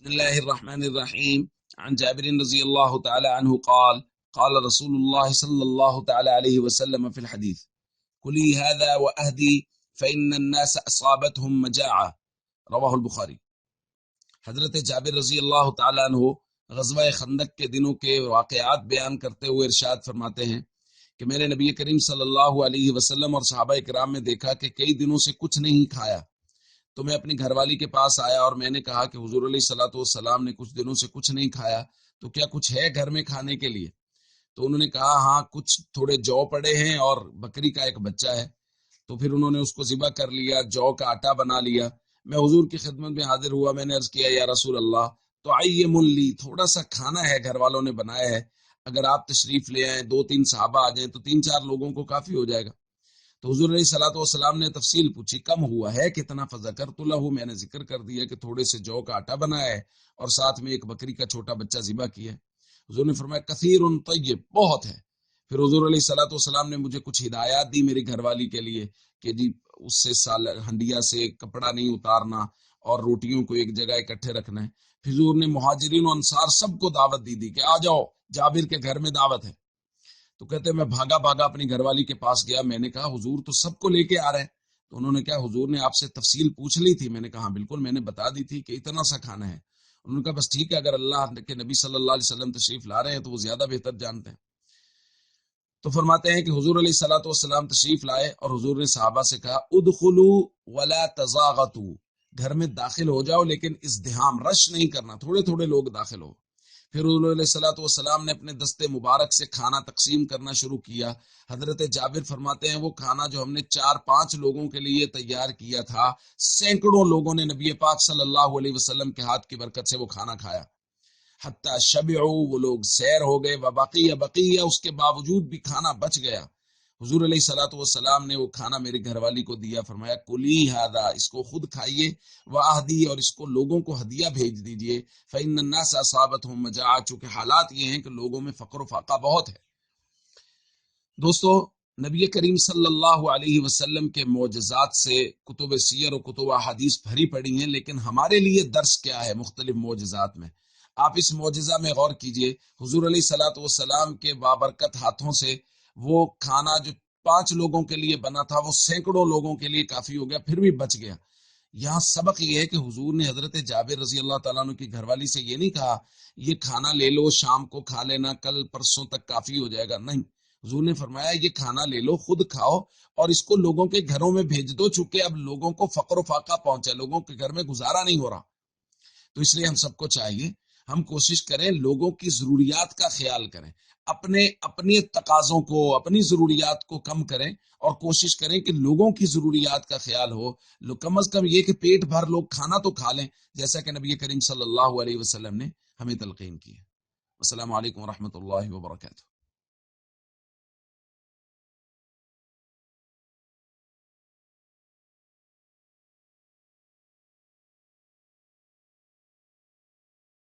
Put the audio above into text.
بسم الله الرحمن الرحيم. عن جابر رضي الله تعالى عنه قال قال رسول الله صلى الله تعالى عليه وسلم في الحديث: كلي هذا وأهدي فإن الناس أصابتهم مجاعة. رواہ البخاری۔ حضرت جابر رضی اللہ تعالیٰ عنہ غزوہ خندق کے دنوں کے واقعات بیان کرتے ہوئے ارشاد فرماتے ہیں کہ میں نے نبی کریم صلی اللہ علیہ وسلم اور صحابہ کرام میں دیکھا کہ کئی دنوں سے کچھ نہیں کھایا، تو میں اپنی گھر والی کے پاس آیا اور میں نے کہا کہ حضور علیہ الصلوۃ والسلام نے کچھ دنوں سے کچھ نہیں کھایا، تو کیا کچھ ہے گھر میں کھانے کے لیے؟ تو انہوں نے کہا ہاں کچھ تھوڑے جو پڑے ہیں اور بکری کا ایک بچہ ہے۔ تو پھر انہوں نے اس کو ذبح کر لیا، جو کا آٹا بنا لیا۔ میں حضور کی خدمت میں حاضر ہوا، میں نے عرض کیا یا رسول اللہ تو عیم لی، تھوڑا سا کھانا ہے گھر والوں نے بنایا ہے، اگر آپ تشریف لے آئیں، 2-3 صحابہ آ جائیں تو 3-4 لوگوں کو کافی ہو جائے گا۔ تو حضور علیہ الصلوۃ والسلام نے تفصیل پوچھی، کم ہوا ہے کتنا؟ فذکرت لہ، میں نے ذکر کر دیا کہ تھوڑے سے جو کا آٹا بنایا ہے اور ساتھ میں ایک بکری کا چھوٹا بچہ ذبح کیا ہے۔ حضور نے فرمایا کثیر طیب، بہت ہے۔ پھر حضور علیہ الصلوۃ والسلام نے مجھے کچھ ہدایات دی میری گھر والی کے لیے کہ جی اس سے ہنڈیا سے کپڑا نہیں اتارنا اور روٹیوں کو ایک جگہ اکٹھے رکھنا ہے۔ حضور نے مہاجرین و انصار سب کو دعوت دی کہ آ جاؤ، جابر کے گھر میں دعوت ہے۔ تو کہتے ہیں میں بھاگا بھاگا اپنی گھر والی کے پاس گیا، میں نے کہا حضور تو سب کو لے کے آ رہے ہیں۔ تو انہوں نے کہا حضور نے آپ سے تفصیل پوچھ لی تھی؟ میں نے کہا بالکل، میں نے بتا دی تھی کہ اتنا سا کھانا ہے۔ انہوں نے کہا بس ٹھیک ہے، اگر اللہ کے نبی صلی اللہ علیہ وسلم تشریف لا رہے ہیں تو وہ زیادہ بہتر جانتے ہیں۔ تو فرماتے ہیں کہ حضور علیہ الصلوۃ والسلام تشریف لائے اور حضور نے صحابہ سے کہا ادخلوا ولا تزاغطوا، گھر میں داخل ہو جاؤ لیکن ازدحام، رش نہیں کرنا، تھوڑے تھوڑے لوگ داخل ہو۔ پھر حضور علیہ الصلوۃ والسلام نے اپنے دستے مبارک سے کھانا تقسیم کرنا شروع کیا۔ حضرت جابر فرماتے ہیں وہ کھانا جو ہم نے 4-5 لوگوں کے لیے تیار کیا تھا، سینکڑوں لوگوں نے نبی پاک صلی اللہ علیہ وسلم کے ہاتھ کی برکت سے وہ کھانا کھایا۔ حتی شبعوا، وہ لوگ سیر ہو گئے، بقیہ اس کے باوجود بھی کھانا بچ گیا۔ حضور علیہ الصلوۃ والسلام نے وہ کھانا میری گھر والی کو دیا، فرمایا کلی ھذا، اس کو خود کھائیے، واہدی، اور اس کو لوگوں کو ہدیہ بھیج دیجئے، فإن الناس اصابتهم مجاعہ، چونکہ حالات یہ ہیں کہ لوگوں میں فقر و فاقہ بہت ہے۔ دوستو، نبی کریم صلی اللہ علیہ وسلم کے معجزات سے کتب سیر و کتب احادیث بھری پڑی ہیں، لیکن ہمارے لیے درس کیا ہے مختلف معجزات میں؟ آپ اس معجزہ میں غور کیجئے۔ حضور علیہ الصلوۃ والسلام کے بابرکت ہاتھوں سے وہ کھانا جو 5 لوگوں کے لیے بنا تھا وہ سینکڑوں لوگوں کے لیے کافی ہو گیا، پھر بھی بچ گیا۔ یہاں سبق یہ ہے کہ حضور نے حضرت جابر رضی اللہ تعالیٰ عنہ کی گھر والی سے یہ نہیں کہا یہ کھانا لے لو، شام کو کھا لینا، کل پرسوں تک کافی ہو جائے گا، نہیں۔ حضور نے فرمایا یہ کھانا لے لو، خود کھاؤ اور اس کو لوگوں کے گھروں میں بھیج دو، چونکہ اب لوگوں کو فقر و فاقہ پہنچا، لوگوں کے گھر میں گزارا نہیں ہو رہا۔ تو اس لیے ہم سب کو چاہیے ہم کوشش کریں لوگوں کی ضروریات کا خیال کریں، اپنے تقاضوں کو، اپنی ضروریات کو کم کریں اور کوشش کریں کہ لوگوں کی ضروریات کا خیال ہو۔ کم از کم یہ کہ پیٹ بھر لوگ کھانا تو کھا لیں، جیسا کہ نبی کریم صلی اللہ علیہ وسلم نے ہمیں تلقین کی ہے۔ السلام علیکم ورحمۃ اللہ وبرکاتہ۔